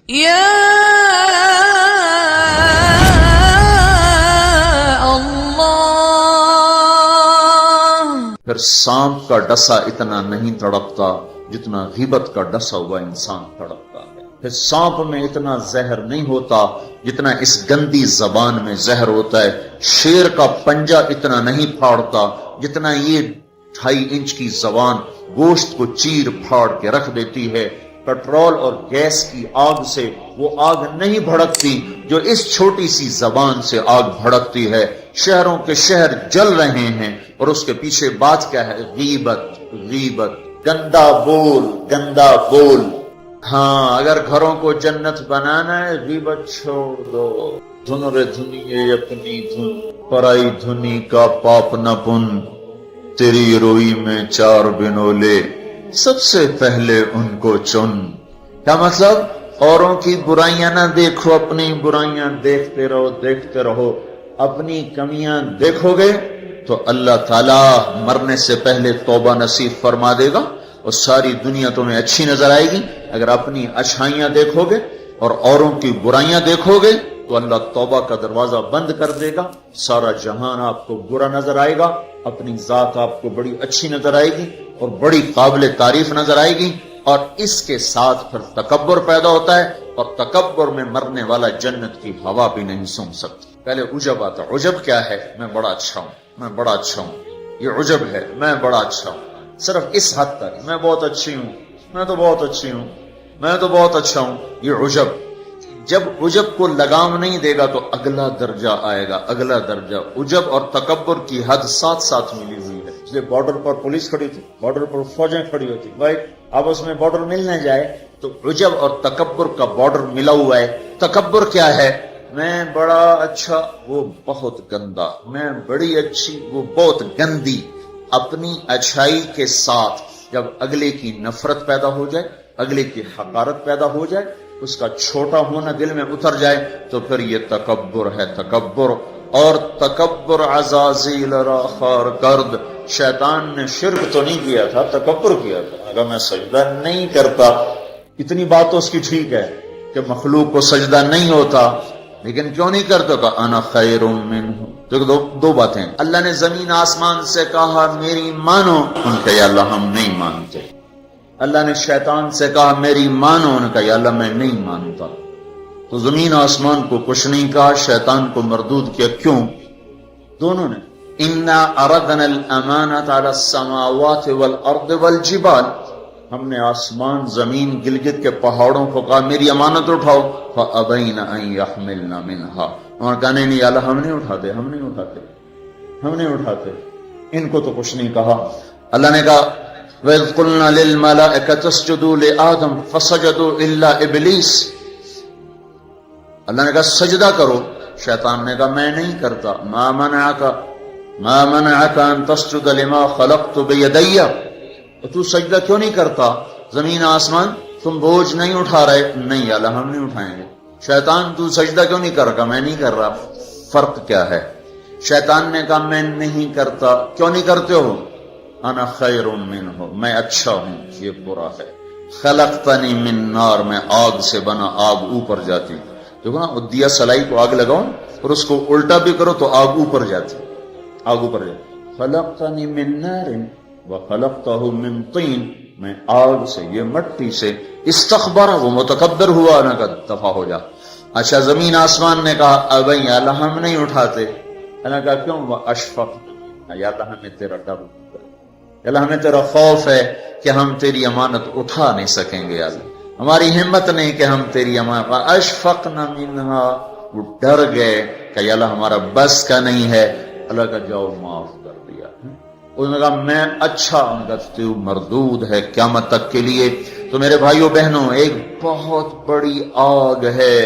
یا اللہ۔ پھر سانپ کا ڈسا اتنا نہیں تڑپتا جتنا غیبت کا ڈسا ہوا انسان تڑپتا ہے۔ پھر سانپ میں اتنا زہر نہیں ہوتا جتنا اس گندی زبان میں زہر ہوتا ہے۔ شیر کا پنجہ اتنا نہیں پھاڑتا جتنا یہ 2.5 انچ کی زبان گوشت کو چیر پھاڑ کے رکھ دیتی ہے۔ پٹرول اور گیس کی آگ سے وہ آگ نہیں بھڑکتی جو اس چھوٹی سی زبان سے آگ بھڑکتی ہے۔ شہروں کے شہر جل رہے ہیں اور اس کے پیچھے بات کیا ہے؟ غیبت، غیبت، گندا بول، گندا بول۔ ہاں، اگر گھروں کو جنت بنانا ہے غیبت چھوڑ دو۔ دھن رے دھنیے اپنی دھن، پرائی دھنی کا پاپ نہ پن، تیری روئی میں 4 بنولے، سب سے پہلے ان کو چن۔ کیا مطلب؟ اوروں کی برائیاں نہ دیکھو، اپنی برائیاں دیکھتے رہو، دیکھتے رہو۔ اپنی کمیاں دیکھو گے تو اللہ تعالیٰ مرنے سے پہلے توبہ نصیب فرما دے گا اور ساری دنیا تمہیں اچھی نظر آئے گی۔ اگر اپنی اچھائیاں دیکھو گے اور اوروں کی برائیاں دیکھو گے تو اللہ توبہ کا دروازہ بند کر دے گا، سارا جہان آپ کو برا نظر آئے گا، اپنی ذات آپ کو بڑی اچھی نظر آئے گی اور بڑی قابل تعریف نظر آئے گی، اور اس کے ساتھ پھر تکبر پیدا ہوتا ہے، اور تکبر میں مرنے والا جنت کی ہوا بھی نہیں سونگھ سکتا۔ پہلے عجب آتا۔ عجب کیا ہے؟ میں بڑا اچھا ہوں، میں بڑا اچھا ہوں، یہ عجب ہے، میں بڑا اچھا ہوں۔ صرف اس حد تک، میں بہت اچھی ہوں، میں تو بہت اچھی ہوں، میں تو بہت اچھا ہوں، یہ عجب۔ جب عجب کو لگام نہیں دے گا تو اگلا درجہ آئے گا، اگلا درجہ۔ عجب اور تکبر کی حد ساتھ ساتھ ملی ہوئی ہے، اس لیے بارڈر پر پولیس کھڑی تھی، بارڈر پر فوجیں کھڑی ہوتی، بھائی آپس میں بارڈر مل نہ جائے، تو عجب اور تکبر کا بارڈر ملا ہوا ہے۔ تکبر کیا ہے؟ میں بڑا اچھا، وہ بہت گندا، میں بڑی اچھی، وہ بہت گندی۔ اپنی اچھائی کے ساتھ جب اگلے کی نفرت پیدا ہو جائے، اگلے کی حقارت پیدا ہو جائے، اس کا چھوٹا ہونا دل میں اتر جائے، تو پھر یہ تکبر ہے، تکبر۔ اور تکبر عزازیل را خار کرد، شیطان نے شرک تو نہیں کیا تھا، تکبر کیا تھا۔ اگر میں سجدہ نہیں کرتا، اتنی بات تو اس کی ٹھیک ہے کہ مخلوق کو سجدہ نہیں ہوتا، لیکن کیوں نہیں کرتا؟ کہ انا خیر منہ۔ تو دو باتیں، اللہ نے زمین آسمان سے کہا میری مانو، ان کا یا اللہ ہم نہیں مانتے۔ اللہ نے شیطان سے کہا میری مانو، ان کا یا اللہ میں نہیں مانتا۔ تو زمین آسمان کو کچھ نہیں کہا، شیطان کو مردود کیا۔ کیوں؟ دونوں نے انا اردنا الامانۃ علی السماوات والارض والجبال، ہم نے آسمان، زمین، گلگت کے پہاڑوں کو کہا میری امانت اٹھاؤ، فابین ان یحملن منھا، اور کہنے نہیں اللہ ہم نہیں اٹھاتے، ہم نہیں اٹھاتے، ہم نہیں اٹھاتے، ان کو تو کچھ نہیں کہا۔ اللہ نے کہا وَإِذْ قُلْنَا لِلْمَلَائِكَةِ اسْجُدُوا لِآدَمَ فَسَجَدُوا إِلَّا إِبْلِيسَ، اللہ نے کہا سجدہ کرو، شیطان نے کہا میں نہیں کرتا۔ مَا مَنَعَكَ أَن تَسْجُدَ لِمَا خَلَقْتُ بِيَدَيَّ، تو سجدہ کیوں نہیں کرتا؟ زمین آسمان تم بوجھ نہیں اٹھا رہے؟ نہیں اللہ ہم نہیں اٹھائیں گے۔ شیطان تو سجدہ کیوں نہیں کر رہا؟ میں نہیں کر رہا۔ فرق کیا ہے؟ شیطان نے کہا میں نہیں کرتا، کیوں نہیں کرتے ہو؟ انا خیر منہ، میں اچھا ہوں، یہ برا ہے۔ خلقتنی من نار، میں آگ سے بنا، آگ اوپر جاتی۔ دیکھو نا، دیا سلائی کو آگ لگاؤ اور اس کو الٹا بھی کرو تو آگ اوپر جاتی، آگ اوپر جاتی۔ خلقتنی من نار وخلقتہ من طین، میں آگ سے، یہ مٹی سے۔ استخبر، وہ متکبر ہوا، نہ کہ دفع ہو جا۔ اچھا زمین آسمان نے کہا ابھی اللہ ہم نہیں اٹھاتے۔ اللہ کہا کیوں؟ اشفق، یا اللہ ہمیں تیرا ڈر، اللہ ہمیں تیرا خوف ہے کہ ہم تیری امانت اٹھا نہیں سکیں گے، اللہ ہماری ہمت نہیں کہ ہم تیری امانت۔ اشفقنا منہا، وہ ڈر گئے کہ اللہ ہمارا بس کا نہیں ہے۔ اللہ کا جاؤ معاف کر دیا۔ انہوں نے کہا میں اچھا ہوں، تو مردود ہے قیامت تک کے لیے۔ تو میرے بھائیوں بہنوں، ایک بہت بڑی آگ ہے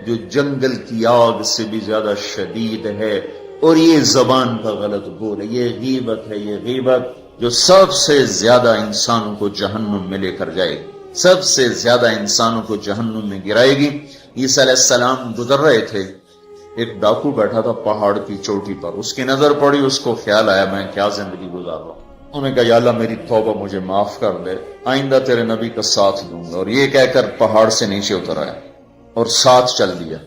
جو جنگل کی آگ سے بھی زیادہ شدید ہے، اور یہ زبان کا غلط بول ہے، یہ غیبت ہے، یہ غیبت جو سب سے زیادہ انسانوں کو جہنم میں لے کر جائے گی، سب سے زیادہ انسانوں کو جہنم میں گرائے گی۔ عیسیٰ علیہ السلام گزر رہے تھے، ایک ڈاکو بیٹھا تھا پہاڑ کی چوٹی پر، اس کی نظر پڑی، اس کو خیال آیا میں کیا زندگی گزار رہا ہوں۔ انہوں نے کہا یا اللہ میری توبہ مجھے معاف کر دے، آئندہ تیرے نبی کا ساتھ دوں گا، اور یہ کہہ کر پہاڑ سے نیچے اتر آیا۔ اور ساتھ چل دیا.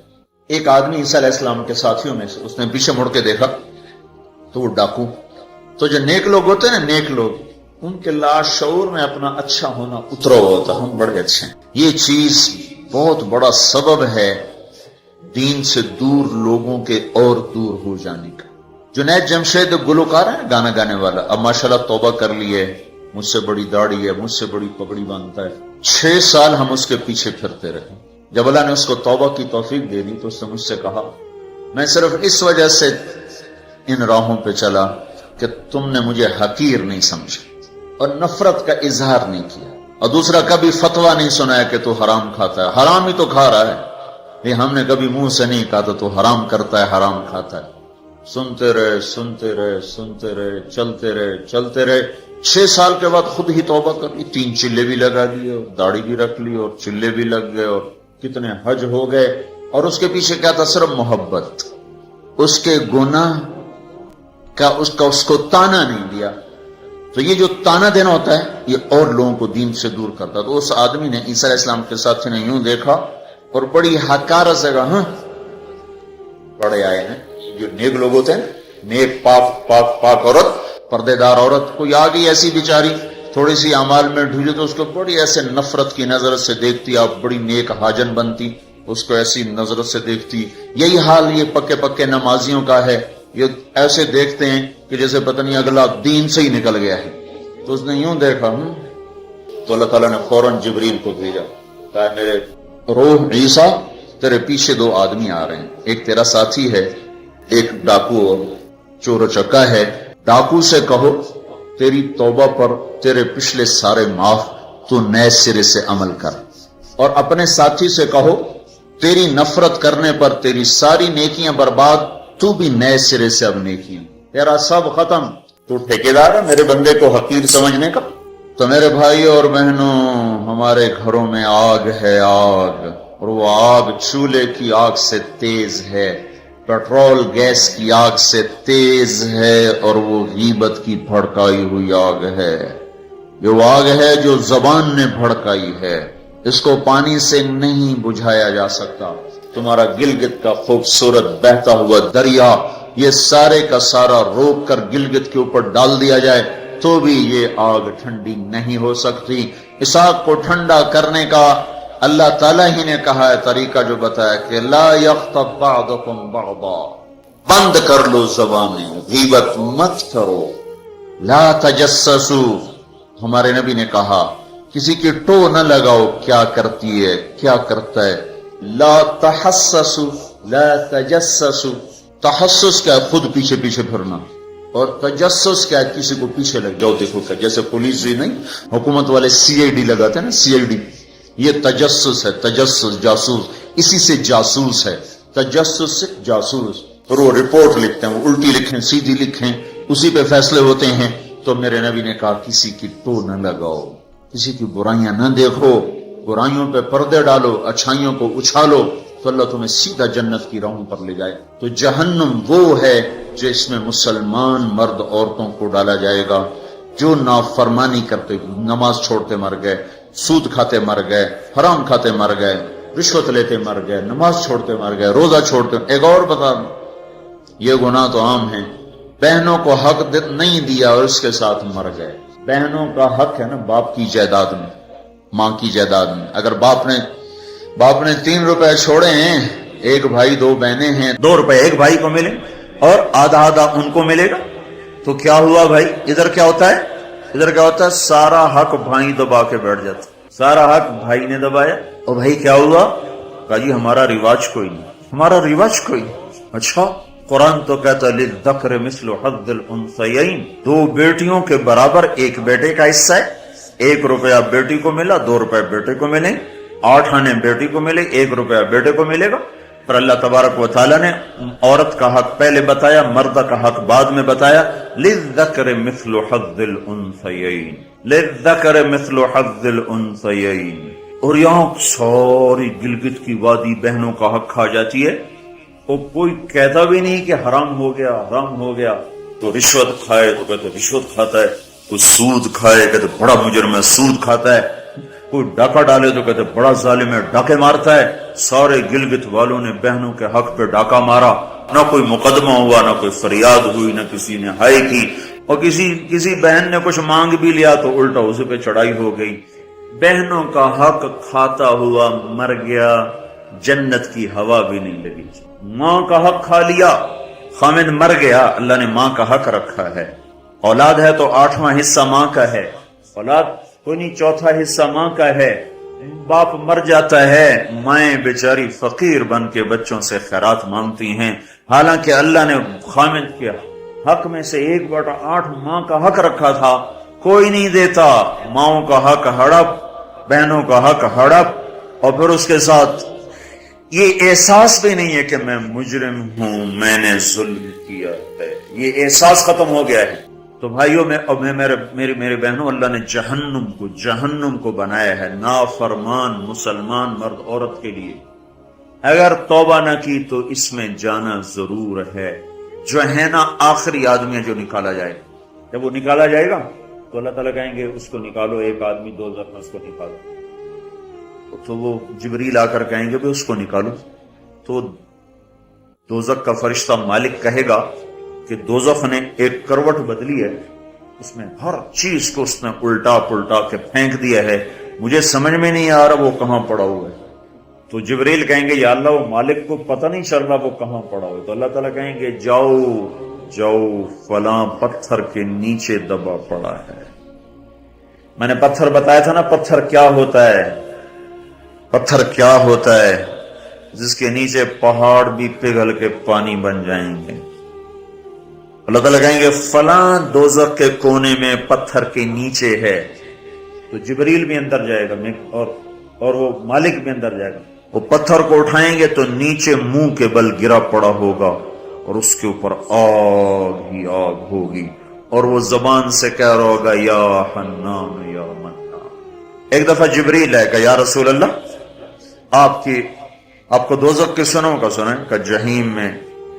ایک آدمی عیسیٰ علیہ السلام کے ساتھیوں میں سے، اس نے پیچھے مڑ کے دیکھا تو وہ ڈاکو. تو جو نیک لوگ ہوتے ہیں نا، نیک لوگ، ان کے لاشعور میں اپنا اچھا ہونا اترا ہوتا، ہم بڑے اچھے ہیں. یہ چیز بہت بڑا سبب ہے دین سے دور لوگوں کے اور دور ہو جانے کا. جنید جمشید گلوکار ہے گانا گانے والا، اب ماشاءاللہ توبہ کر لی ہے، مجھ سے بڑی داڑھی ہے، مجھ سے بڑی پگڑی باندھتا ہے. 6 سال ہم اس کے پیچھے پھرتے رہے. جب اللہ نے اس کو توبہ کی توفیق دے دی تو اس نے مجھ سے کہا میں صرف اس وجہ سے ان راہوں پہ چلا کہ تم نے مجھے حقیر نہیں سمجھا اور نفرت کا اظہار نہیں کیا، اور دوسرا کبھی فتویٰ نہیں سنایا کہ تو حرام کھاتا ہے. حرام ہی تو کھا رہا ہے، یہ ہم نے کبھی منہ سے نہیں کہا تو حرام کرتا ہے، حرام کھاتا ہے. سنتے رہے سنتے رہے سنتے رہے، چلتے رہے چلتے رہے. 6 سال کے بعد خود ہی توبہ کر لی، 3 چلے بھی لگا دیے اور داڑھی بھی رکھ لی اور چلے بھی لگ گئے اور کتنے حج ہو گئے. اور اس کے پیچھے کیا تھا؟ صرف محبت. اس کے گناہ کا اس کو تانا نہیں دیا. تو یہ جو تانا دینا ہوتا ہے یہ اور لوگوں کو دین سے دور کرتا. تو اس آدمی نے عیسیٰ علیہ السلام کے ساتھی نے یوں دیکھا اور بڑی حقارت سے کہا ہاں بڑے آئے ہیں. جو نیک لوگ ہوتے ہیں، نیک پاک عورت، پردے دار عورت، کوئی آ گئی ایسی بیچاری تھوڑی سی اعمال میں ڈھیلی تو اس کو بڑی ایسے نفرت کی نظر سے دیکھتی، آپ بڑی نیک حاجن بنتی، اس کو ایسی نظر سے دیکھتی. یہی حال یہ پکے نمازیوں کا ہے، یہ ایسے دیکھتے ہیں کہ جیسے پتہ نہیں اگلا دین سے ہی نکل گیا ہے. تو اس نے یوں دیکھا تو اللہ تعالیٰ نے فوراً جبریل کو بھیجا، کہا میرے روح عیسیٰ تیرے پیچھے 2 آدمی آ رہے ہیں، ایک تیرا ساتھی ہے، ایک ڈاکو اور چور و چکا ہے. ڈاکو سے کہو تیری توبہ پر تیرے پچھلے سارے معاف، تو نئے سرے سے عمل کر. اور اپنے ساتھی سے کہو تیری نفرت کرنے پر تیری ساری نیکیاں برباد، تو بھی نئے سرے سے اب نیکیاں، تیرا سب ختم. تو ٹھیکیدار ہے میرے بندے کو حقیر سمجھنے کا. تو میرے بھائی اور بہنوں، ہمارے گھروں میں آگ ہے، آگ، اور وہ آگ چولہے کی آگ سے تیز ہے، پیٹرول گیس کی آگ سے تیز ہے، اور وہ غیبت کی بھڑکائی ہوئی آگ ہے. یہ وہ آگ ہے جو زبان نے بھڑکائی ہے، اس کو پانی سے نہیں بجھایا جا سکتا. تمہارا گلگت کا خوبصورت بہتا ہوا دریا یہ سارے کا سارا روک کر گلگت کے اوپر ڈال دیا جائے تو بھی یہ آگ ٹھنڈی نہیں ہو سکتی. اس آگ کو ٹھنڈا کرنے کا اللہ تعالیٰ ہی نے کہا ہے طریقہ، جو بتایا کہ لا یغتب بعضکم بعضا، بند کر لو زبانیں، غیبت مت کرو. لا تجسسوا، ہمارے نبی نے کہا کسی کی ٹو نہ لگاؤ، کیا کرتی ہے کیا کرتا ہے. لا تحسسوا، لا تجسسوا. تحسس کیا ہے؟ خود پیچھے پھرنا. اور تجسس کیا ہے؟ کسی کو پیچھے لگ جاؤ دیکھو کیا. جیسے پولیس بھی نہیں، حکومت والے CID لگاتے ہیں نا، CID، یہ تجسس ہے. تجسس جاسوس، اسی سے جاسوس ہے. تجسس سے جاسوس. اور وہ رپورٹ لکھتے ہیں، وہ الٹی لکھیں سیدھی لکھیں، اسی پہ فیصلے ہوتے ہیں. تو میرے نبی نے کہا کسی کی ٹو نہ لگاؤ، کسی کی برائیاں نہ دیکھو، برائیوں پہ پردے ڈالو، اچھائیوں کو اچھالو، تو اللہ تمہیں سیدھا جنت کی راہوں پر لے جائے. تو جہنم وہ ہے جو اس میں مسلمان مرد عورتوں کو ڈالا جائے گا جو نافرمانی کرتے، نماز چھوڑتے مر گئے، سود کھاتے مر گئے، حرام کھاتے مر گئے، رشوت لیتے مر گئے، نماز چھوڑتے مر گئے، روزہ چھوڑتے. ایک اور بتا دوں، یہ گناہ تو عام ہیں. بہنوں کو حق نہیں دیا اور اس کے ساتھ مر گئے. بہنوں کا حق ہے نا باپ کی جائیداد میں، ماں کی جائیداد میں. اگر باپ نے 3 روپے چھوڑے ہیں، ایک بھائی 2 بہنیں ہیں، 2 روپے ایک بھائی کو ملے اور آدھا ان کو ملے گا، تو کیا ہوا بھائی؟ ادھر کیا ہوتا ہے؟ سارا حق بھائی دبا کے بیٹھ جاتا. سارا حق بھائی نے دبایا، اور بھائی کیا ہوا؟ کہا جی ہمارا رواج کوئی نہیں. اچھا قرآن تو کہتا ہے للذکر مثل حظ الانثیین، 2 بیٹیوں کے برابر ایک بیٹے کا حصہ ہے. 1 روپیہ بیٹی کو ملا، 2 روپے بیٹے کو ملے، 8 آنے بیٹی کو ملے، 1 روپیہ بیٹے کو ملے گا. پر اللہ تبارک و تعالیٰ نے عورت کا حق پہلے بتایا، مرد کا حق بعد میں بتایا. للذکر مثل حظ الانثیین، للذکر مثل حظ الانثیین. اور یہاں ساری گلگت کی وادی بہنوں کا حق کھا جاتی ہے، اور کوئی کہتا بھی نہیں کہ حرام ہو گیا. تو رشوت کھائے تو کہتے رشوت کھاتا ہے، کوئی سود کھائے کہتے بڑا مجرم ہے سود کھاتا ہے. کوئی ڈاکہ ڈالے تو کہتے بڑا ظالم ہے، ڈاکے مارتا ہے. سارے گلگت والوں نے بہنوں کے حق پہ ڈاکہ مارا، نہ کوئی مقدمہ ہوا، نہ کوئی فریاد ہوئی، نہ کسی نے ہائے کی. اور کسی بہن نے کچھ مانگ بھی لیا تو الٹا اسے پہ چڑھائی ہو گئی. بہنوں کا حق کھاتا ہوا مر گیا، جنت کی ہوا بھی نہیں لگی. ماں کا حق کھا لیا، خامد مر گیا، اللہ نے ماں کا حق رکھا ہے. اولاد ہے تو 8واں حصہ ماں کا ہے، اولاد کوئی نہیں 4تھا حصہ ماں کا ہے. باپ مر جاتا ہے، مائیں بیچاری فقیر بن کے بچوں سے خیرات مانگتی ہیں، حالانکہ اللہ نے خامد کے حق میں سے 1/8 ماں کا حق رکھا تھا، کوئی نہیں دیتا. ماؤں کا حق ہڑپ، بہنوں کا حق ہڑپ، اور پھر اس کے ساتھ یہ احساس بھی نہیں ہے کہ میں مجرم ہوں، میں نے ظلم کیا ہے. یہ احساس ختم ہو گیا ہے. تو بھائیوں میرے بہنوں، اللہ نے جہنم کو بنایا ہے نافرمان مسلمان مرد عورت کے لیے. اگر توبہ نہ کی تو اس میں جانا ضرور ہے. جو ہے نا آخری آدمی ہے جو نکالا جائے. جب وہ نکالا جائے گا تو اللہ تعالیٰ کہیں گے اس کو نکالو، ایک آدمی دوزخ میں اس کو نکالو. تو وہ جبریل آ کر کہیں گے بھی اس کو نکالو. تو دوزخ کا فرشتہ مالک کہے گا کہ دوزخ نے ایک کروٹ بدلی ہے، اس میں ہر چیز کو اس نے الٹا پلٹا کے پھینک دیا ہے، مجھے سمجھ میں نہیں آ رہا وہ کہاں پڑا ہوا ہے. تو جبریل کہیں گے یا اللہ وہ مالک کو پتہ نہیں چل رہا وہ کہاں پڑا ہوا ہے. تو اللہ تعالیٰ کہیں گے جاؤ فلاں پتھر کے نیچے دبا پڑا ہے. میں نے پتھر بتایا تھا نا، پتھر کیا ہوتا ہے، پتھر کیا ہوتا ہے جس کے نیچے پہاڑ بھی پگھل کے پانی بن جائیں گے. اللہ تعالیٰ کہیں گے فلاں دوزخ کے کونے میں پتھر کے نیچے ہے. تو جبریل بھی اندر جائے گا اور وہ مالک بھی اندر جائے گا. وہ پتھر کو اٹھائیں گے تو نیچے منہ کے بل گرا پڑا ہوگا اور اس کے اوپر آگ ہی آگ ہوگی، اور وہ زبان سے کہہ رہا ہوگا یا حنان یا منان. ایک دفعہ جبریل ہے کہ یا رسول اللہ آپ کو دوزخ کے سنوں کا سنیں کہ جہیم میں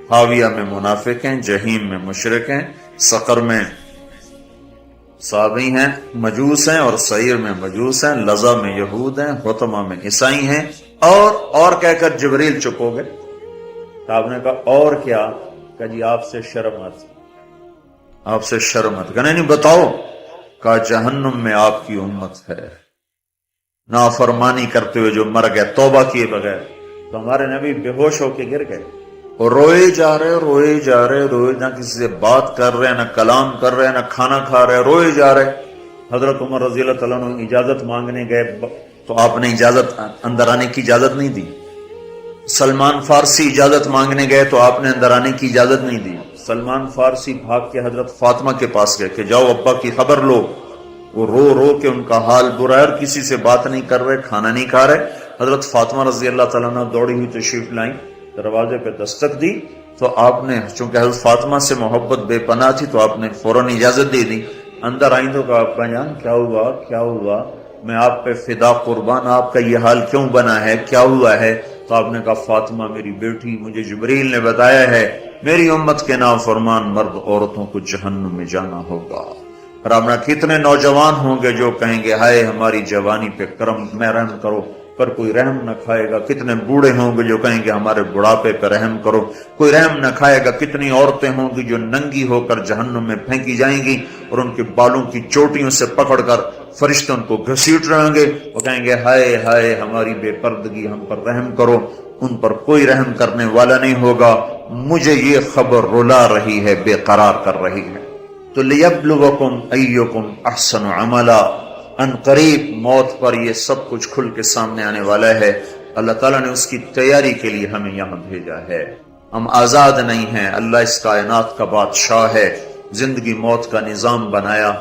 حاویہ میں منافق ہیں، جہیم میں مشرک ہیں، سقر میں صابی ہیں مجوس ہیں، اور سعیر میں مجوس ہیں، لظہ میں یہود ہیں، حطمہ میں عیسائی ہیں. اور کہہ کر جبریل چپ ہو گئے. تو آپ نے کہا اور کیا؟ کہ جی آپ سے شرم آتی. کہنے نہیں بتاؤ. کہا جہنم میں آپ کی امت ہے، نافرمانی کرتے ہوئے جو مر گئے توبہ کیے بغیر. تو ہمارے نبی بے ہوش ہو کے گر گئے اور روئے جا رہے، نہ کسی سے بات کر رہے، نہ کلام کر رہے، نہ کھانا کھا رہے، روئے جا رہے. حضرت عمر رضی اللہ تعالیٰ عنہ اجازت مانگنے گئے تو آپ نے اندر آنے کی اجازت نہیں دی. سلمان فارسی اجازت مانگنے گئے تو آپ نے اندر آنے کی اجازت نہیں دی. سلمان فارسی بھاگ کے حضرت فاطمہ کے پاس گئے کہ جاؤ ابا کی خبر لو. وہ رو کے ان کا حال برا ہے اور کسی سے بات نہیں کر رہے، کھانا نہیں کھا رہے. حضرت فاطمہ رضی اللہ تعالیٰ عنہ دوڑی ہوئی تشریف لائیں، دروازے پہ دستک دی تو آپ نے، چونکہ حضرت فاطمہ سے محبت بے پناہ تھی تو آپ نے فوراً اجازت دے دی. اندر آئیں تو کہا ابا جان کیا ہوا، میں آپ پہ فدا قربان، آپ کا یہ حال کیوں بنا ہے، کیا ہوا ہے؟ تو آپ نے کہا فاطمہ میری بیٹی، مجھے جبریل نے بتایا ہے میری امت کے نافرمان مرد عورتوں کو جہنم میں جانا ہوگا. رامنا کتنے نوجوان ہوں گے جو کہیں گے ہائے ہماری جوانی پہ کرم میں رحم کرو، پر کوئی رحم نہ کھائے گا. کتنے بوڑھے ہوں گے جو کہیں گے ہمارے بڑھاپے پہ رحم کرو، کوئی رحم نہ کھائے گا. کتنی عورتیں ہوں گی جو ننگی ہو کر جہنم میں پھینکی جائیں گی اور ان کے بالوں کی چوٹیوں سے پکڑ کر فرشتے ان کو گھسیٹ رہیں گے. وہ کہیں گے ہائے ہماری بے پردگی، ہم پر رحم کرو. ان پر کوئی رحم کرنے والا نہیں ہوگا. مجھے یہ خبر رلا رہی ہے، بے قرار کر رہی ہے. تو لیبلوکم ایکم احسن عملا، ان قریب موت پر یہ سب کچھ کھل کے سامنے آنے والا ہے. اللہ تعالیٰ نے اس کی تیاری کے لیے ہمیں یہاں بھیجا ہے. ہم آزاد نہیں ہیں. اللہ اس کائنات کا بادشاہ ہے. زندگی موت کا نظام بنایا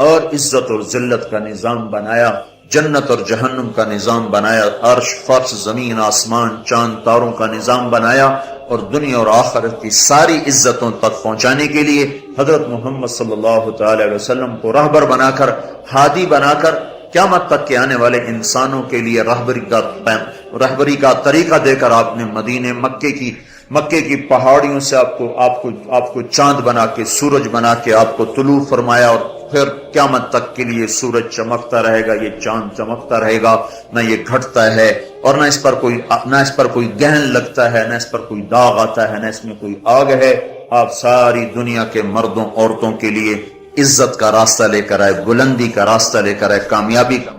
اور عزت اور ذلت کا نظام بنایا، جنت اور جہنم کا نظام بنایا، عرش فرش زمین آسمان چاند تاروں کا نظام بنایا، اور دنیا اور آخرت کی ساری عزتوں تک پہنچانے کے لیے حضرت محمد صلی اللہ تعالی علیہ وسلم کو رہبر بنا کر، ہادی بنا کر، قیامت تک کے آنے والے انسانوں کے لیے رہبری کا طریقہ دے کر آپ نے مدینے مکے کی پہاڑیوں سے آپ کو چاند بنا کے، سورج بنا کے آپ کو طلوع فرمایا اور پھر قیامت تک کے لیے سورج چمکتا رہے گا، یہ چاند چمکتا رہے گا، نہ یہ گھٹتا ہے، اور نہ اس پر کوئی گہن لگتا ہے، نہ اس پر کوئی داغ آتا ہے، نہ اس میں کوئی آگ ہے۔ آپ ساری دنیا کے مردوں عورتوں کے لیے عزت کا راستہ لے کر آئے، بلندی کا راستہ لے کر آئے، کامیابی کا